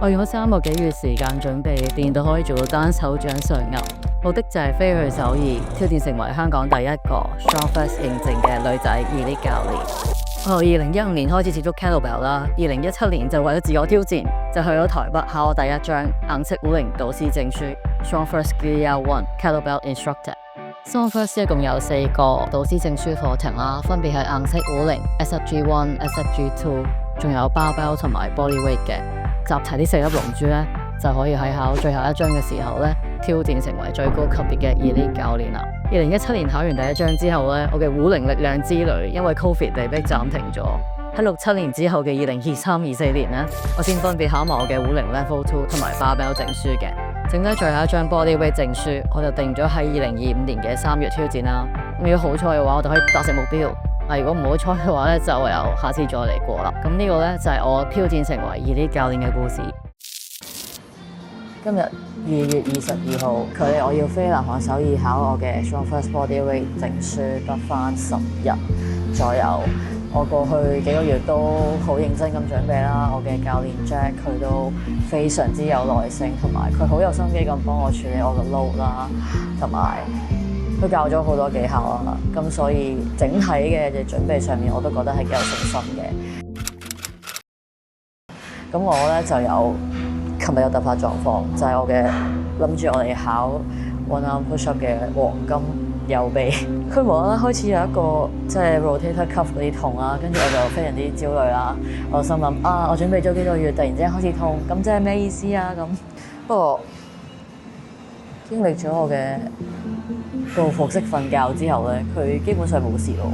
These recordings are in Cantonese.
我用咗3個幾月時間準備，練到可以做到單手掌上壓。目的就係飛去首爾，挑戰成為香港第一個 StrongFirst 認證嘅女仔elite教練。我2015年開始接觸 Kettlebell 啦，2017年就為咗自我挑戰，就去咗台北考我第一張硬式壺鈴導師證書 StrongFirst Gear 1 Kettlebell Instructor。StrongFirst 一共有4個導師證書課程啦，分別係硬式壺鈴 SFG1、SFG2， 仲有 barbell 同埋 bodyweight 嘅。集齊呢4粒龍珠咧，就可以喺考最後一張嘅時候咧，挑戰成為最高級別嘅elite教練啦。2017年考完第一張之後咧，我嘅壺鈴力量之旅因為 Covid 被迫暫停咗。喺6-7年之後嘅2023-24年咧，我先分別考埋我嘅壺鈴 Level 2同埋 barbell 證書嘅。剩低最後一張 bodyweight 證書，我就定咗喺2025年嘅3月挑戰啦。咁如果好彩嘅話，我就可以達成目標。如果唔好彩嘅話咧，就由下次再嚟過啦。咁呢個咧就係我挑戰成為elite教練嘅故事。今日2月22號，距離我要飛南韓首爾考我嘅 StrongFirst Bodyweight 證書得返10日左右。我過去幾個月都好認真咁準備啦。我嘅教練 Jack 佢都非常之有耐性，同埋佢好有心機咁幫我處理我嘅 load 啦，同埋佢教咗好多技巧啦。咁所以整體嘅準備上面我都覺得係幾有信心嘅。咁我咧就有琴日有突發狀況，就係我嘅諗住我哋考 one arm push up 嘅黃金右臂，佢無啦啦開始有一個即係 rotator cuff 嗰啲痛啦，跟住我就非常之焦慮啦。我心諗我準備咗幾個月，突然之間開始痛，咁即係咩意思啊？咁不過經歷咗我嘅報復式瞓覺之後咧，佢基本上冇事咯。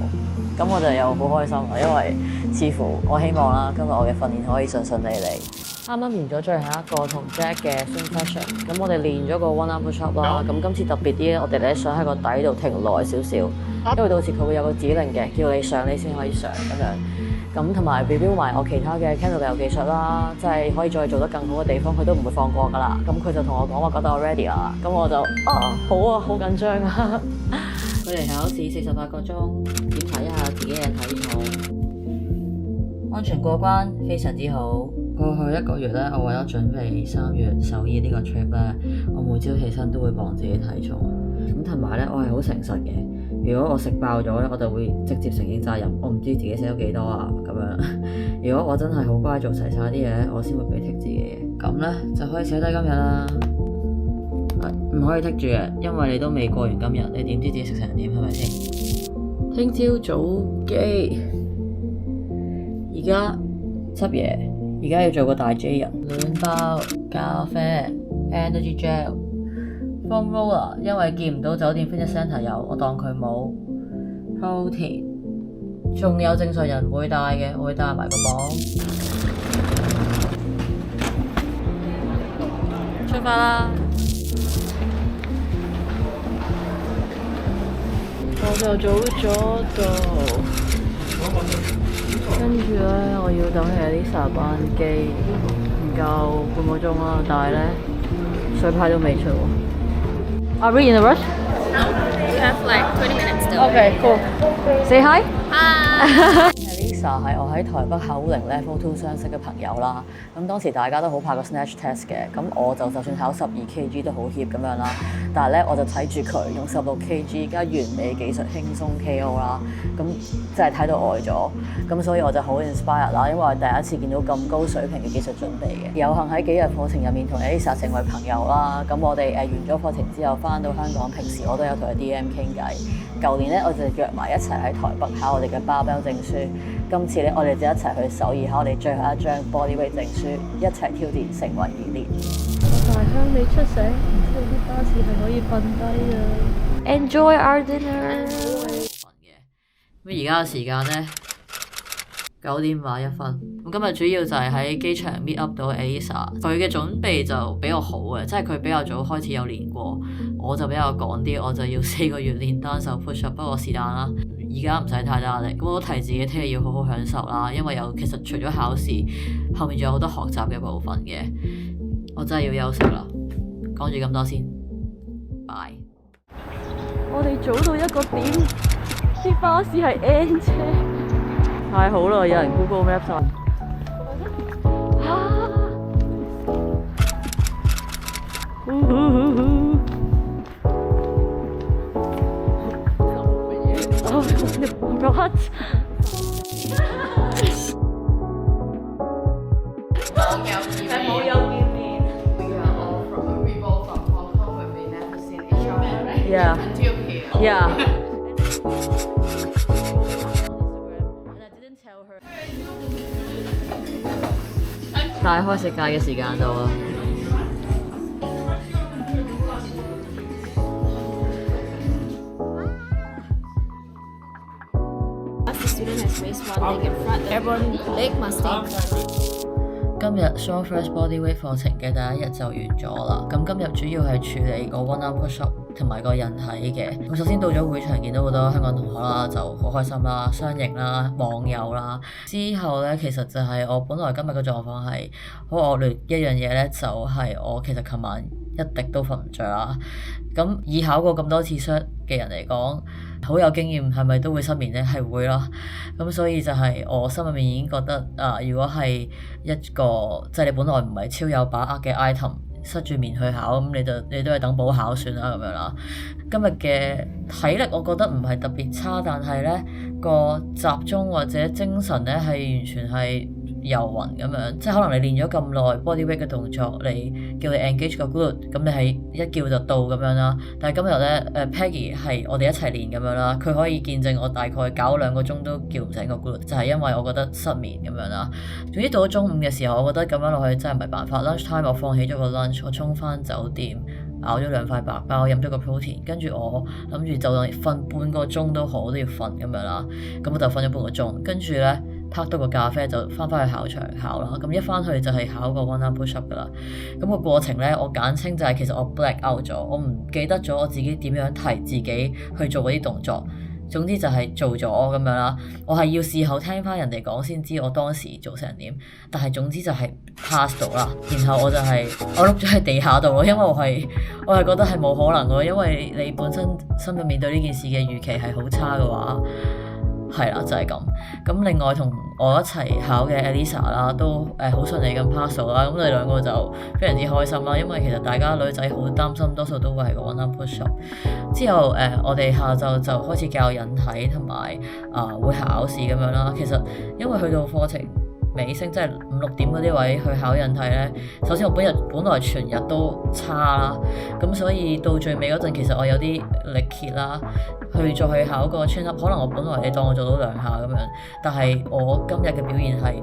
咁我就又好開心啦，因為似乎我希望啦，今日我嘅訓練可以順順利利。啱啱完咗最後一個同 Jack 嘅 swing session， 咁我哋練咗個 one arm push up 啦。咁今次特別啲咧，我哋咧想喺個底度停耐少少，因為到時佢會有個指令嘅，叫你上你先可以上咁樣。咁同埋表埋我其他嘅 Kettlebell 技術啦，即係可以再做得更好嘅地方，佢都唔會放過噶啦。咁佢就同我講話覺得我 ready 啦，咁我就好啊，好緊張啊！佢哋考試48個鐘，檢查一下自己嘅體重，安全過關，非常之好。過去1個月咧，我為咗準備3月首爾呢個 trip 咧，我每朝起身都會磅自己體重。咁同埋咧，我係好誠實嘅。如果我食爆咗咧，我就會直接承認責任。我唔知自己食咗幾多啊咁樣。如果我真係好乖做齊晒啲嘢，我先會俾剔自己嘅。咁咧就可以寫低今日啦。唔可以剔住嘅，因為你都未過完今日，你點知自己食成點係咪先？聽朝早機，而家執嘢。而家要做個大 J 人，暖包、咖啡、energy gel、foam roller， 因為見唔到酒店 fitness center 有，我當佢冇 protein， 仲有正常人唔會帶嘅，我會帶埋個磅。出發啦！我就早咗到。跟住咧，我要等 Elisa 班機，唔夠半個鐘啦，但係咧水牌都未出喎。Are we in a rush? No, we have like 20 minutes still. Okay, cool. Say hi. Hi. Elisa 係我喺台北考壺鈴 Level 2相識嘅朋友啦。咁當時大家都好怕個 snatch test 嘅，咁我就算考12kg 都好怯咁樣啦。但係咧，我就睇住佢用16kg 加完美技術輕鬆 KO 啦，咁真係睇到呆咗。咁所以我就好 inspire 啦，因為我第一次見到咁高水平嘅技術準備嘅。有幸喺幾日課程入面同 Elisa 成為朋友啦。咁我哋完咗課程之後翻到香港，平時我都有同佢 DM 傾偈。舊年咧，我就約埋一齊喺台北考我哋嘅 barbell 證書。今次咧，我哋就一齊去首爾考我哋最後一張 bodyweight 證書，一齊挑戰成為elite。大香你出醒，唔知道啲巴士係可以瞓低啊 ！Enjoy our dinner。咁而家嘅時間咧9:51。咁今日主要就係喺機場 meet up 到 Elisa， 佢嘅準備就比較好嘅，即係佢比較早開始有練過，我就比較趕啲，我就要4個月練單手 push up， 不過是但啦。而家唔使太大壓力，咁我都提自己聽日要好好享受啦，因為其實除咗考試，後面仲有好多學習嘅部分嘅，我真係要休息啦。講住咁多先，拜。我哋早到1個點，啲巴士係 N 車，太好啦！有人 Google Maps 啊！ What? Yeah. Yeah. And I didn't tell her. 大開食戒嘅時間到啦。The student has raised one leg in front, everyone leg must stay. 今日 Shaw First Bodyweight 課程嘅第一日就完咗啦。咁今日主要係處理個 one arm push up 同埋個引體嘅。咁首先到咗會場見到好多香港同學啦，就好開心啦，雙贏啦，網友啦。之後咧，其實就係我本來今日嘅狀況係好惡劣一樣嘢咧，就係我其實琴晚一滴都瞓唔着啦。咁以考過咁多次 shot 嘅人嚟講，好有經驗係咪都會失眠呢？係會啦。咁所以就係我心入面已經覺得如果係一個即係你本來唔係超有把握嘅 item， 塞住面去考，咁你都係等補考算啦咁樣啦。今日嘅體力我覺得唔係特別差，但係呢個集中或者精神呢係完全係遊魂咁樣，即係可能你練咗咁耐 bodyweight 嘅動作，你叫你 engage 個 glute， 咁你係一叫就到咁樣啦。但係今日咧Peggy 係我哋一齊練咁樣啦，佢可以見證我大概搞2個鐘都叫唔醒個 glute， 就係因為我覺得失眠咁樣啦。總之到咗中午嘅時候，我覺得咁樣落去真係唔係辦法。lunch time 我放棄咗個 lunch， 我衝翻酒店咬咗2塊白包，飲咗個 protein， 跟住我諗住就當瞓半個鐘都好，都要瞓咁樣啦。咁我就瞓咗半個鐘，跟住咧拍到個咖啡就翻去考場考啦。咁一翻去就係考個 one arm push up 噶啦。咁個過程咧，我簡稱就係其實我 black out 咗，我唔記得咗我自己點樣提自己去做嗰啲動作。總之就係做咗咁樣啦。我係要事後聽翻人哋講先知我當時做成點。但係總之就係 pass 到啦。然後我就係我碌咗喺地下度咯，因為我係覺得係冇可能咯，因為你本身心入面對呢件事嘅預期係好差嘅話。係啦，就係咁。咁另外同我一齊考嘅 Elisa 啦，都好順利咁 pass 到啦。咁我哋2個就非常之開心啦，因為其實大家女仔好擔心，多數都會係個 one arm push up。之後我哋下晝就開始教引體同埋會考試咁樣啦。其實因為去到課程尾聲，即係5、6點嗰啲位去考引體咧，首先我本來全日都差啦，咁所以到最尾嗰陣，其實我有啲力竭啦，再去考個 chin up， 可能我本來你當我做到2下咁樣，但係我今日嘅表現係，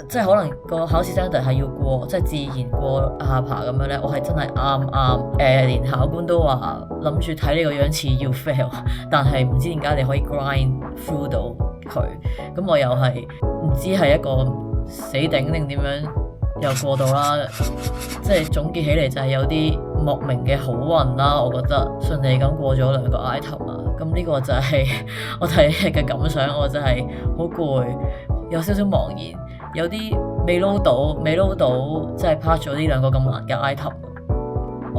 即係可能個考試 standard 係要過，即係自然過下巴咁樣咧，我係真係啱，連考官都話諗住睇你個樣似要 fail， 但係唔知點解你可以 grind through 到佢，咁我又係唔知係一個死頂定點樣又過到啦，即係總結起嚟就係有啲莫名嘅好運啦，我覺得順利咁過咗2個 item 啊，咁呢個就係我睇嘅感想，我真係好攰，有少少茫然，有啲未撈到，即係拍咗呢2個咁難嘅 item。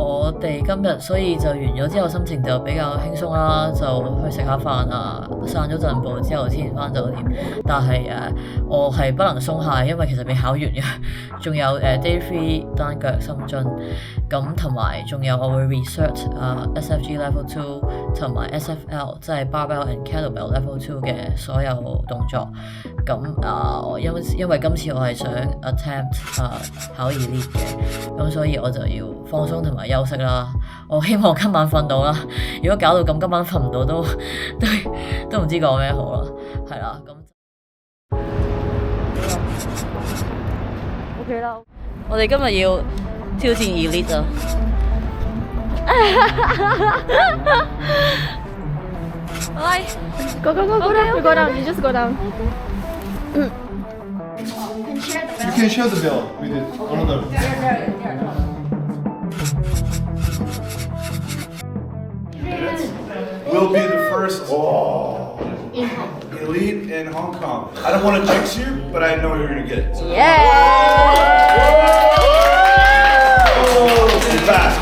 我哋今日所以就完咗之後心情就比較輕鬆啦，就去食下飯啊，散咗陣步之後先返酒店。但係我係不能鬆懈，因為其實未考完嘅，仲有day 3單腳深蹲，咁同埋仲有我會 research SFG level 2同埋 SFL 即係 barbell and kettlebell level 2嘅所有動作。咁因為今次我係想 attempt 考 elite 嘅，咁所以我就要放鬆同埋休息啦。我希望今晚瞓到啦。如果搞到咁今晚瞓唔到都唔知講咩好啦。係啦，咁 OK 啦。我哋今日要挑戰 elite 啊！來 Go down. You just go down. You can share the bill with another. We'll be the first elite in Hong Kong. I don't want to jinx you, but I know you're gonna get it. So. You're fast.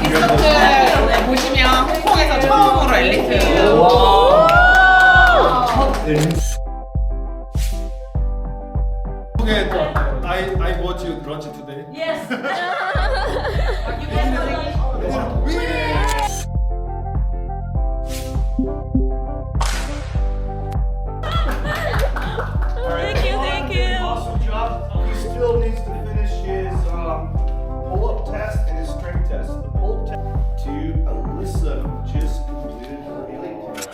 보시면 홍콩에서 처음으로 엘리트. Okay, I bought you lunch watch it today. Yes. Thank you. Awesome job. He still needs to finish his pull-up test and his strength test. The pull-up test to Alyssa, who just completed her elite test.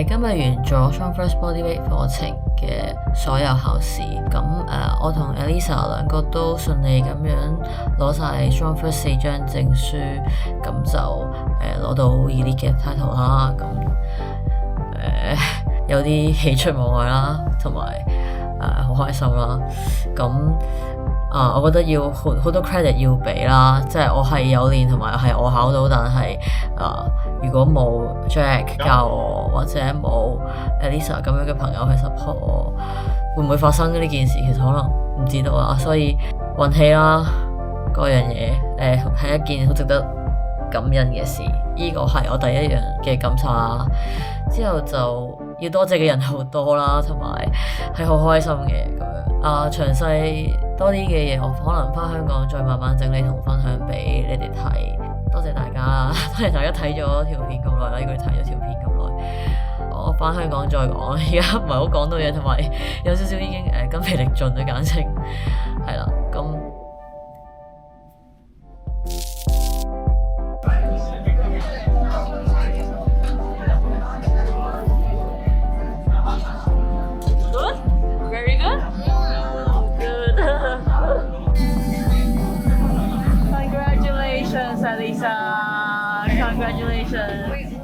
今日完咗 Strong First Bodyweight 課程嘅所有考試，咁我同 Elisa 兩個都順利咁樣攞晒 Strong First 4張證書，咁就攞到 Elite 嘅 title 啦，咁有啲喜出望外啦，同埋好開心啦，咁我覺得要好多 credit 要俾啦，即係我係有練同埋係我考到，但係如果冇 Jack 教我或者冇 Elisa 咁樣嘅朋友去 support 我，會唔會發生呢件事？其實可能唔知道啦，所以運氣啦嗰樣嘢係一件好值得感恩嘅事，呢個係我第一樣嘅感受啦。之後就要多謝嘅人好多啦，同埋係好開心嘅咁樣。詳細多啲嘅嘢，我可能返香港再慢慢整理同分享俾你哋睇。多謝大家啦，多謝大家睇咗條片咁耐啦。如果你睇咗條片咁耐，我返香港再講。而家唔係好講到嘢，同埋有少少已經筋疲力盡啦，簡稱係啦。咁Very good? Good. Congratulations, Elisa. Congratulations.